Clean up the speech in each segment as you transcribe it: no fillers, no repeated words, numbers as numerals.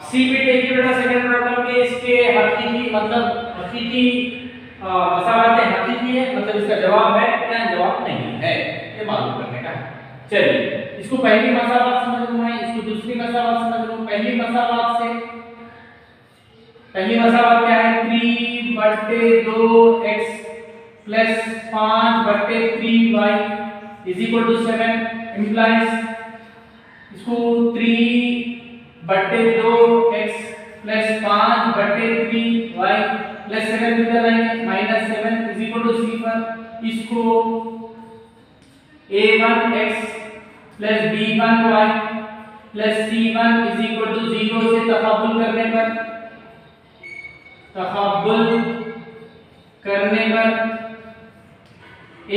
सी भी देखिए बेटा सेकंड प्रॉब्लम के इसके हकीकी मतलब हकीकी मसावत हकीकी है, मतलब इसका जवाब है क्या जवाब नहीं है, ये मालूम करने का है। चलिए इसको पहली मसावत समझ लूं मैं, इसको दूसरी मसावत समझ लूं। पहली मसावत से पहली मसावत क्या है 3/2x plus 5/3y is equal to 7 implies इसको 3/2x प्लस 5/3y प्लस 7 किधर लाएंगे -7 इज इक्वल टू c पर इसको a1x plus b1y plus c1 is equal to 0 से तफाबुल करने पर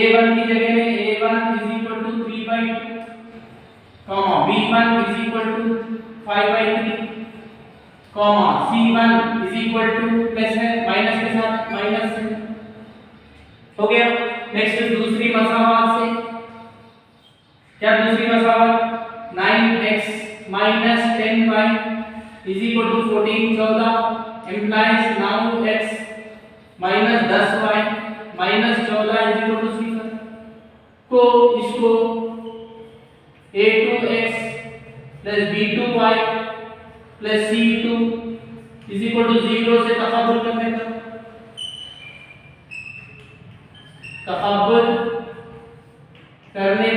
a1 की जगह में a1 is equal to 3/2 comma b1 is equal to 5/3 comma c1 is equal to plus है माइनस के साथ माइनस है हो गया। नेक्स्ट दूसरी मसावत से क्या दूसरी मसावत 9x minus 10y is equal to 14 14 implies now x minus 10y minus 14 is equal to 0 तो इसको a2x plus b2y plus c2 is equal to 0 से तफाबुल करने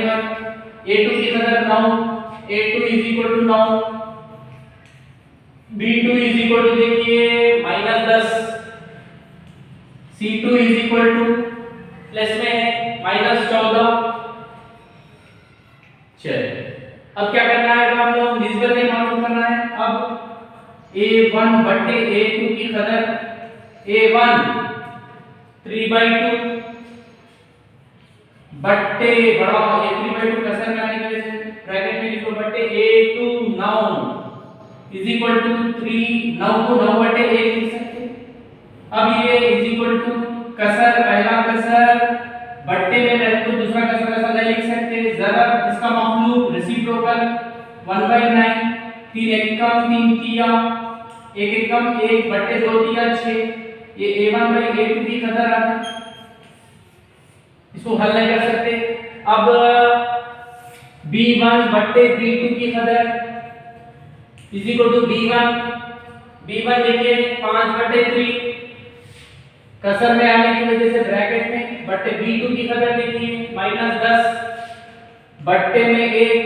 पर a2 की कदर 9 a2 is equal to 9 b2 is equal to देखिए -10 c2 is equal to plus में है -14। चलिए अब क्या करना है, हम लोग निस्बत मालूम करना है। अब a1 बटे a2 की कदर a1 3/2 बट्टे बड़ा a3/2 कसर में आने की वजह से ब्रैकेट में लिखो बट्टे a2 9 इज इक्वल टू 3 9 को 9 बटे 1 लिख सकते। अब ये इज इक्वल टू कसर पहला कसर बट्टे में रहे तो दूसरा कसर ऐसा नहीं लिख सकते। जरा इसका मखलूक रेसिप्रोकल 1/9 3 एकम 3 किया 1 एकम 1 बट्टे 2 दिया 6 ये a1/a2 की कदर आ गई। इसको हल नहीं कर सकते। अब b1 बट्टे b2 की कदर इज इक्वल टू b1 देखिए 5/3 कसर में आने की वजह से ब्रैकेट में बट्टे b2 की कदर देखिए -10 बट्टे में 1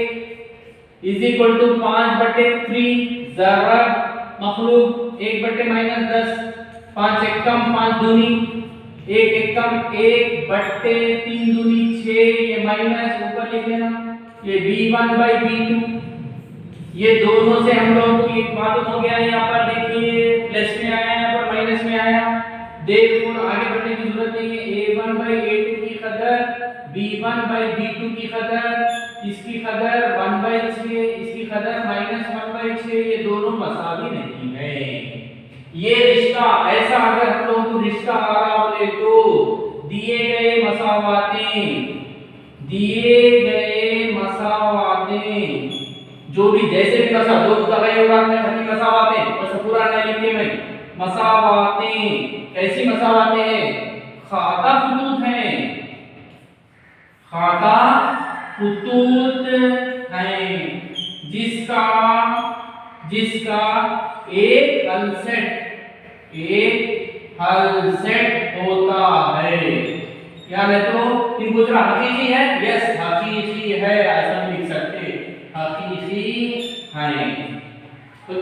इज इक्वल टू 5/3 जरा मखलूक 1/-10 5 एकम 5 दूनी 1 एकम 1 बट्टे 3 दूनी 6 ये माइनस ऊपर लिख लेना ये b1/b2 ये दोनों से हम लोग को एक मालूम हो गया। यहाँ पर देखिए प्लस में आया यहाँ पर माइनस में आया। देखो आगे बढ़ने की जरूरत नहीं है। a1/a2 की कदर b1/b2 की कदर इसकी कदर 1/6 इसकी कदर -1/6 ये दोनों मसावी नहीं है। ये रिश्ता ऐसा अगर हम लोगों को रिश्ता आ रहा बोले तो दिए गए मसावातें जो भी जैसे भी मसा दो मुतगय्यरात में खती मसावातें बस पूरा नहीं लिखे में मसावातें कैसी मसावातें हैं खाता खुतूत हैं खाता खुतूत हैं जिसका एक हल सेट होता है। यानी तो इन पूछ रहा हकीकी है यस हकीकी है ऐसा लिख सकते हकीकी है।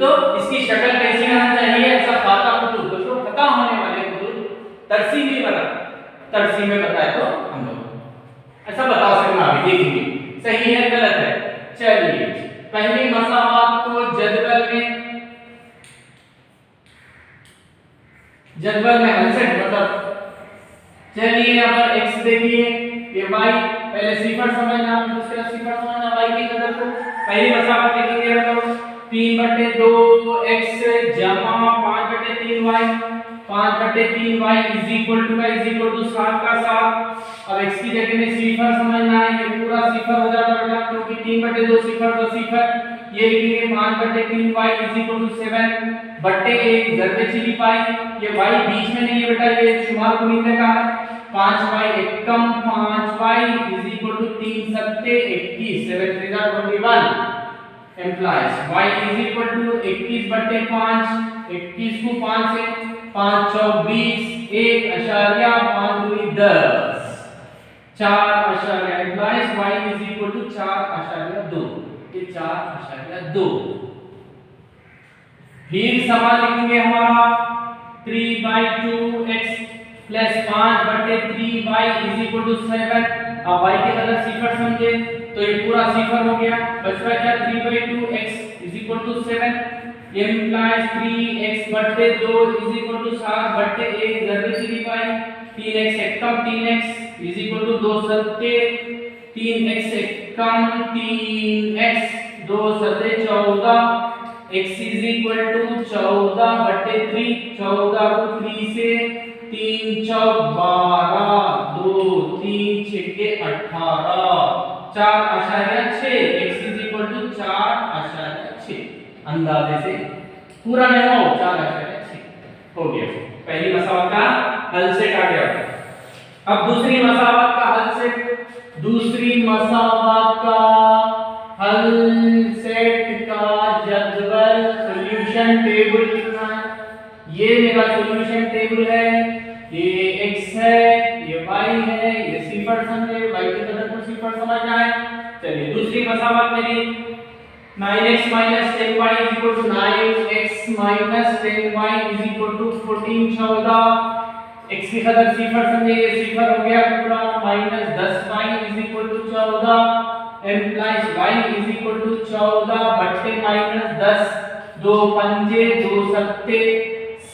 तो इसकी शक्ल कैसी आना चाहिए ऐसा खाता खुतूत दोस्तों पता होने वाले खुतूत तरसीमी बना तरसीम में बताए तो हम लोग ऐसा बता सकना अभी देखेंगे सही है गलत है। चलिए पहली मसावात को जदवल में हलसेट मतलब चलिए यहाँ पर x देखिए ये y पहले सिफर समझना दूसरा सिफर समझना y की कदर को पहली मसावत लिखेंगे हम लोग 3/2x जमा 5/3y 5/3y is equal to 7 का 7। अब x की जगह में सिफर समझना है ये पूरा सिफर हो जाता है क्योंकि 3/2 सिफर तो सिफर ये लिखेंगे 5/3y इज इक्वल टू 7 बट्टे 1 ज़रबे चीनी पाई। ये y बीच में नहीं है बेटा, ये शुमार को नहीं कहा। 5y Ekam 5y is equal to 3 सत्ते 21 7 3 21 implies y is equal to 21 बट्टे 5 21 को 5 से 5 चौक 20 1.5 दूनी 10 4.2 implies y is equal to 4.2 ये 4.2। फिर सवाल लिखेंगे हमारा 3/2x plus 5/3y is equal to 7। अब y के तरह सिफर समझे तो ये पूरा सिफर हो गया। बचता क्या 3/2x is equal to 7 implies 3x/2 is equal to 7/1 ज़रबे चीनी पाई। 3x Ekam 3x is equal to 2 सत्ते 3x एकम 3x 2 सत्ते 14 x इज इक्वल टू 14/3 14 को 3 से 3 चौक 12 2 3 छक्के 18 4.6 x इज इक्वल टू 4.6 अंदाजे से पूरा नहीं हो 4.6 हो गया। पहली मसावत का हल सेट आ गया। अब दूसरी मसावत का हल सेट। दूसरी मसावत का हल सेट का जदवल सॉल्यूशन टेबल लिखना है। ये मेरा सॉल्यूशन टेबल है, ये x है, ये y है, ये सिफर समझे, y के कदर को सिफर समझना है। चलिए दूसरी मसावत मेरी 9x minus 10y is equal to 9x minus 10y is equal to 14 14 x की कदर सिफर समझे, ये सिफर हो गया पूरा minus 10y is equal to 14 implies y is equal to 14 बट्टे minus 10 2 पंजे 2 सत्ते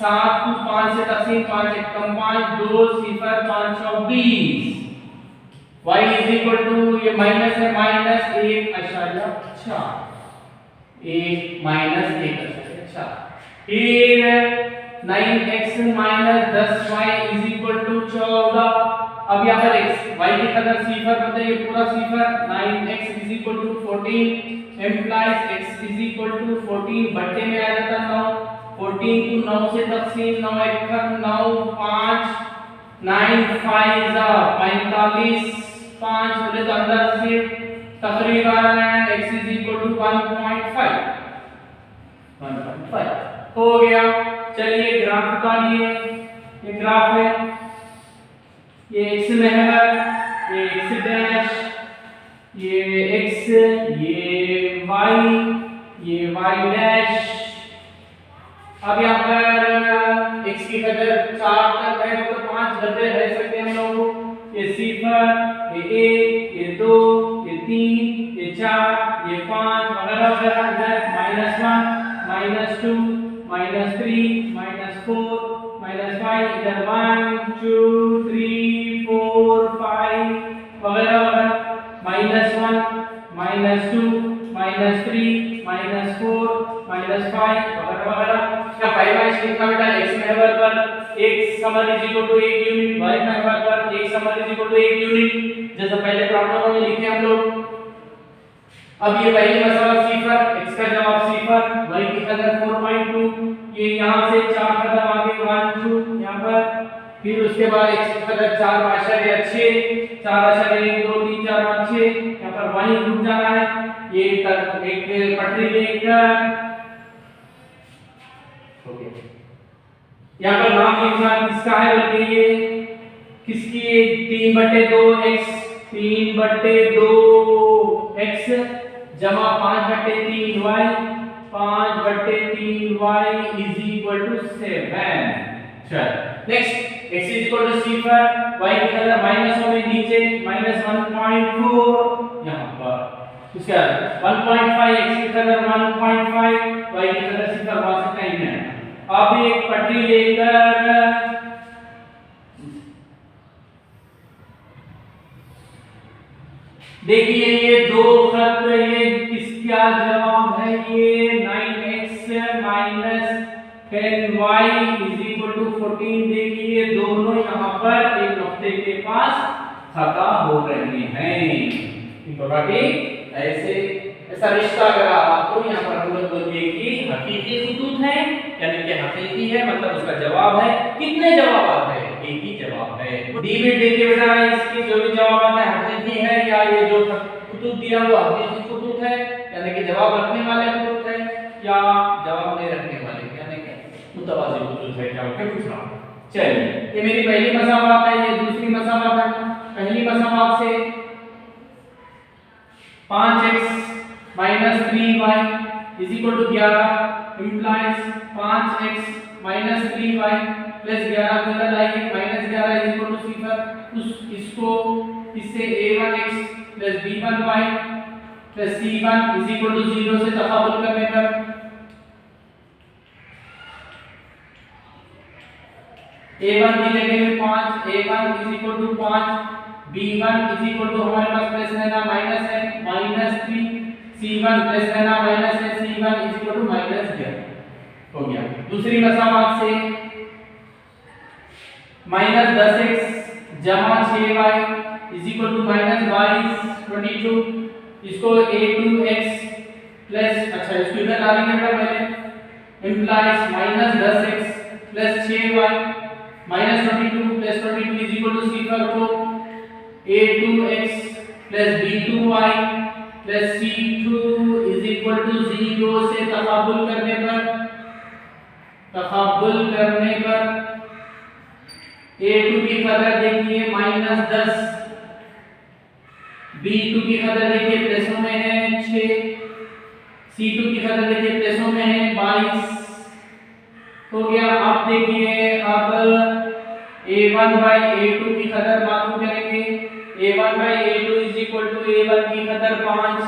7 को 5 से तकसीम 5 एकम 5 2 सिफर 5 20 y is equal to ये माइनस है माइनस 1.4 1 माइनस 1.4 फिर 9x minus 10y is equal to 14। अब यहाँ पर x y की कदर सिफर करते हैं, ये पूरा सिफर 9x is equal to 14 implies x is equal to 14 बट्टे में आ जाता 9 14 को 9 से तकसीम 9 एकम 9 5 9 5 45 5 बोले तो अंदर से तकरीबन x is equal to 1.5 हो गया। चलिए ग्राफ निकालिए। ये ग्राफ है, ये x में है, ये x डैश, ये x, ये y डैश। अब यहाँ पर x की कदर 4 तक है तो 5 डब्बे रह सकते हैं हम लोग। ये सिफर, ये 1, ये 2, ये 3, ये 4, ये 5 वगैरह वगैरह इधर -1 -2 -3 -4 -5 इधर 1 2 3 4 5 वगैरह वगैरह -1 -2 -3 -4 -5 वगैरह वगैरह। क्या पाइवाइज लिखा बेटा x महवर पर x समर is equal to 1 unit, y महवर पर x समर इज इक्वल टू 1 यूनिट जैसा पहले प्रॉब्लम में लिखे हम लोग। अब ये पहली मसला सिफर, x का जवाब सिफर, y की कदर 4.2, ये यहां से 4 कदम आगे 1 2 यहां पर, फिर उसके बाद x की कदर 4.6 4.1 2 3 4 5 6 यहां पर वहीं रुक जाना है। ये एक पटरी लेकर ओके यहां पर नाम लिखना किसका है बल्कि ये किसकी 3/2x 3/2x जमा 5/3y 5/3y is equal to 7। चल next x is equal to सिफर, y की कदर माइनस में नीचे -1.4 यहां पर इसका 1.5 x की कदर 1.5 y की कदर सिफर वहां से कहीं नहीं। अब एक पटरी लेकर देखिए ये दो खत, ये किसका जवाब है, ये 9x minus 10y is equal to 14। देखिए दोनों यहाँ पर एक नुक्ते के पास खता हो रहे हैं। इनको ऐसे ऐसा रिश्ता अगर आ तो यहाँ पर हम लोग बोलिए कि हकीकी खतूत है, यानी कि हकीकी है मतलब उसका जवाब है। कितने जवाब है? एक ही जवाब है। डी में देखिए बेटा, इसकी जो भी जवाब है हकीकी है या ये जो खतूत दिया वो हकीकी खतूत है, यानी कि जवाब रखने वाले खतूत है, या जवाब नहीं रखने वाले, यानी कि मुतवाज़ी खतूत है। क्या होगा पूछ रहा हूं। चलिए, ये मेरी पहली मसावात है, ये दूसरी मसावात है। पहली मसावात से 5x minus 3y is equal to 11 implies 5x minus 3y plus 11 को इधर लाइए, minus 11 is equal to 0। इसको इससे a1x plus b1y plus c1 is equal to 0 से तफावुल करने पर a1 की जगह में 5, a1 is equal to 5, b1 is equal to हमारे पास प्लस रहना माइनस है, माइनस 3, c1 प्लस रहना माइनस है, c1 is equal to minus 11 हो गया। दूसरी मसावात से माइनस 10x जमा 6y is equal to minus 22, इसको a2x प्लस, अच्छा इसको इधर डालेंगे बेटा पहले, implies minus 10x plus 6y minus 22 plus 22 is equal to c4 को a2x plus b2y plus c2 is equal to 0 से तफावुल करने पर a2 की कदर देखिए माइनस 10, b2 की कदर देखिए प्लसों में है 6, c2 की कदर देखिए प्लसों में है 22 हो गया। अब देखिए, अब a1 by a2 की कदर मालूम करेंगे। a1 by a2 is equal to a1 की कदर 5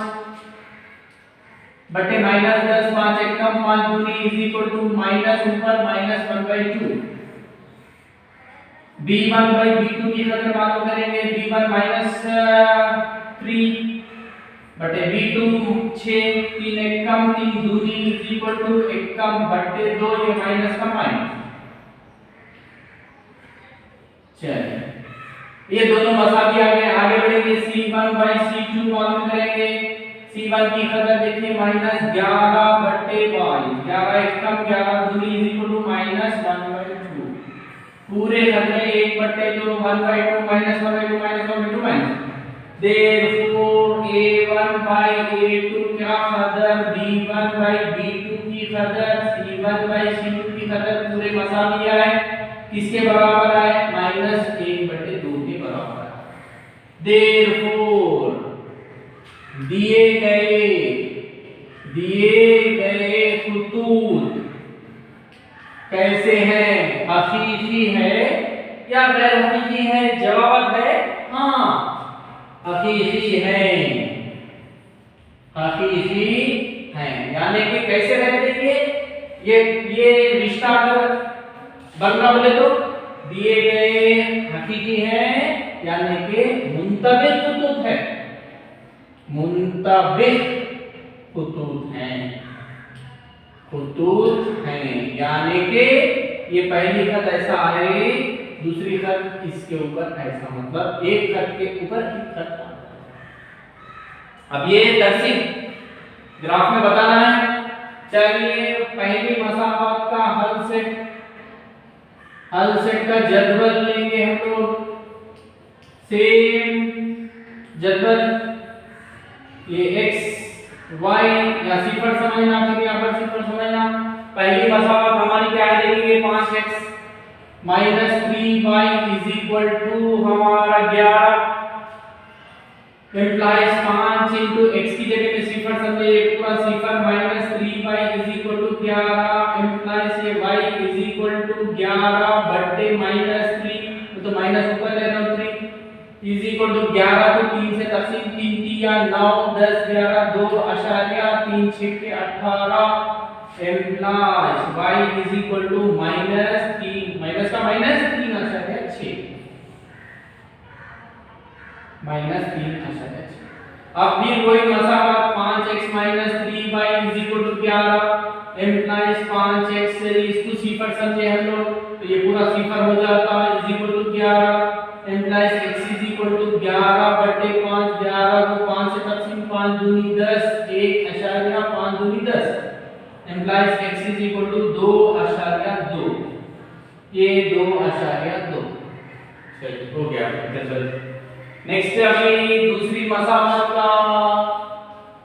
बटे माइनस 10, 5 एक कम 5 दूनी is equal to माइनस ऊपर minus 1 by 2। b1 by b2 की कदर मालूम करेंगे। b1 माइनस 3 बटे b2 6, 3 एक कम 3 दूनी is equal to एक कम बटे 2, ये माइनस का माइनस। चलिए, ये दोनों मसावी आ गए। आगे बढ़ेंगे, c1 by c2 मालूम करेंगे। c1 की कदर देखिए माइनस 11 बटे 22, 11 एक कम 11 दूनी is equal to minus 1 by 2, पूरे कदर 1 बटे 2, 1 by 2 minus 1 by 2 minus 1 by 2 minus. Therefore a1 by a2 क्या कदर, b1 by b2 की कदर, c1 by c2 की कदर पूरे मसावी आए, किसके बराबर आए, माइनस 1 बटे 2 के बराबर आए। Therefore दिए गए खतूत कैसे हैं, हकीकी है या गैर हकीकी है? जवाब है हाँ, हकीकी है, यानी कि कैसे रहते ये रिश्ता अगर बनना बोले तो दिए गए हकीकी है, यानी कि मुंतबिक खतूत है, खतूत हैं, यानी कि ये पहली खत ऐसा आए, दूसरी खत इसके ऊपर ऐसा, मतलब एक खत के ऊपर एक खत। अब ये तरसीब ग्राफ में बताना है। चलिए, पहली मसावात का हल सेट का जदवल लेंगे हम लोग। सेम जदवल, ये x y या सिफर समझना, फिर यहाँ पर सिफर समझना। पहली मसावात हमारी क्या है देखेंगे, 5x minus 3y is equal to हमारा 11 इम्प्लाइज 5 इंटू x की जगह में सिफर समझे, एक पूरा सिफर minus 3y is equal to 11 implies ये y इज इक्वल टू 11 बटे माइनस 3, तो माइनस ऊपर ले रहा हूं 3 इज इक्वल टू 11 को 3 से तकसीम, 3 3 9 10 11 2 अशारिया 3 6 के 18 implies y is equal to minus 3, minus का माइनस 3 अशारिया 6, माइनस 3 अशारिया 6। अब भी वही मसावात 5x minus 3y is equal to 11 implies 5x से इसको सिफर समझे हम लोग, तो ये पूरा सिफर हो जाता है is equal to 11 implies x is equal to 11 बटे 5, 11 को 5 से तकसीम 5 दूनी 10 1 implies x is equal to 2.2, ये 2.2। चलिए हो गया। नेक्स्ट अभी दूसरी मसावत का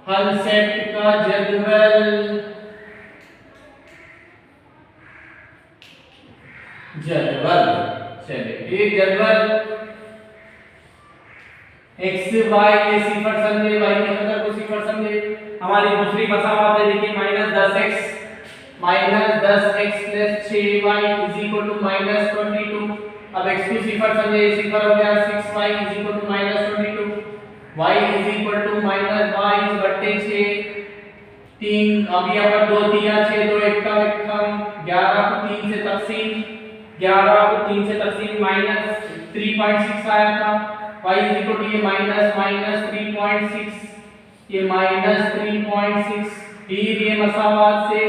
हल सेट का जदवल। चलिए एक जदवल x y ये सिफर समझे, y के कदर को सिफर समझे। हमारी दूसरी मसावत है देखिए -10x plus 6y is equal to -22। अब x को सिफर समझे, सिफर हो गया 6y is equal to -22, y is equal to -22 बट्टे 6 3। अब यहाँ पर 2 3 6 2 1 का 11 को 3 से तकसीम, 11 को 3 से तकसीम -3.6 आया था। y इज इक्वल टू ये -3.6, ये -3.6। फिर ये मसावत से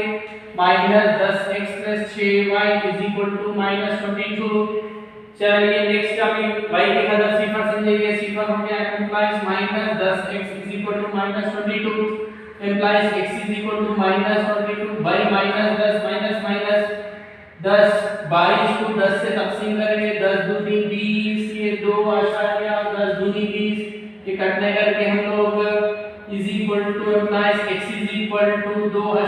-10x plus 6y is equal to -22। चलिए नेक्स्ट अभी y की कदर सिफर समझिए, सिफर हो गया implies -10x is equal to -22 implies x is equal to -22 by -10 10 22 को 10 से तकसीम करेंगे, 10 दूनी 20, ये 2.10 दूनी 20, ये कटने करके हम लोग is equal to implies x is equal to 2.2।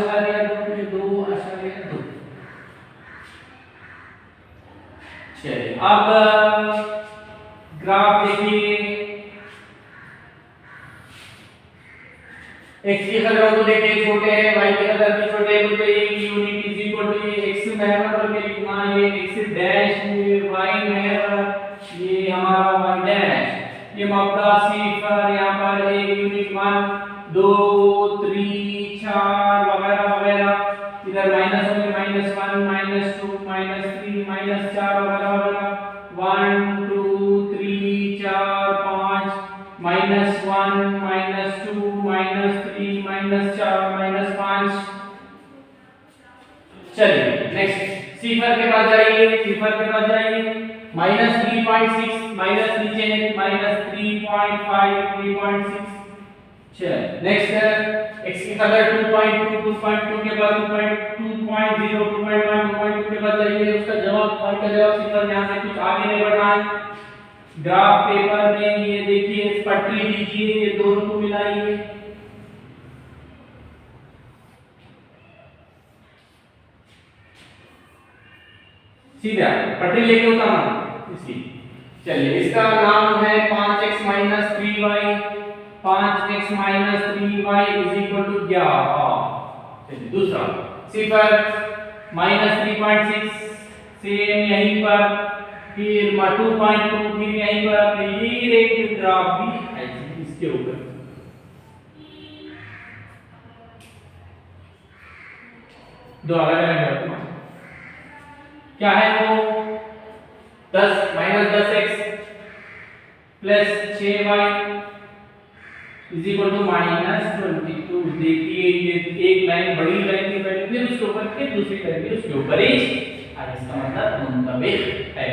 चलिए अब ग्राफ देखिए, x की कदरों को देखिए छोटे हैं, y की कदर भी छोटे हैं, तो ये यूनिट इज इक्वल टू ये x महवर करके लिखना, ये x डैश, ये y महवर, ये हमारा y डैश, ये मब्दा सिफर, यहाँ पर एक यूनिट 1 2 3 4 वगैरह वगैरह, इधर माइनस होंगे -1 -2 -3 -4 वगैरह 1 2 3 4 5 -1 -2 -3 -4 -5। चलिए नेक्स्ट सिफर के पास जाइए, सिफर के पास जाइए -3.6 माइनस नीचे है -3.5 3.6। चलिए नेक्स्ट है x की कदर 2.2 2.2 के बाद 2.0 2.1 2.2 के बाद जाइए, उसका जवाब और का जवाब सिफर। यहां से कुछ आगे नहीं बढ़ना है। ग्राफ पेपर में ये देखिए पटरी लीजिए, ये दोनों को मिलाइए, सीधा पटरी लेके उतारना इसकी। चलिए इसका नाम है 5x 3y, 5x 3y is equal to 11। चलिए दूसरा सिफर -3.6 सेम यहीं पर, फिर 2.2 फिर यहीं पर, फिर एक ग्राफ भी है इसके ऊपर। दो अलग अलग क्या है वो 10x plus 6y is equal to -22। देखिए ये एक लाइन बड़ी लाइन की पहले, फिर उसके ऊपर फिर दूसरी लाइन, फिर उसके ऊपर ही, इसका मतलब मुंतबिक है।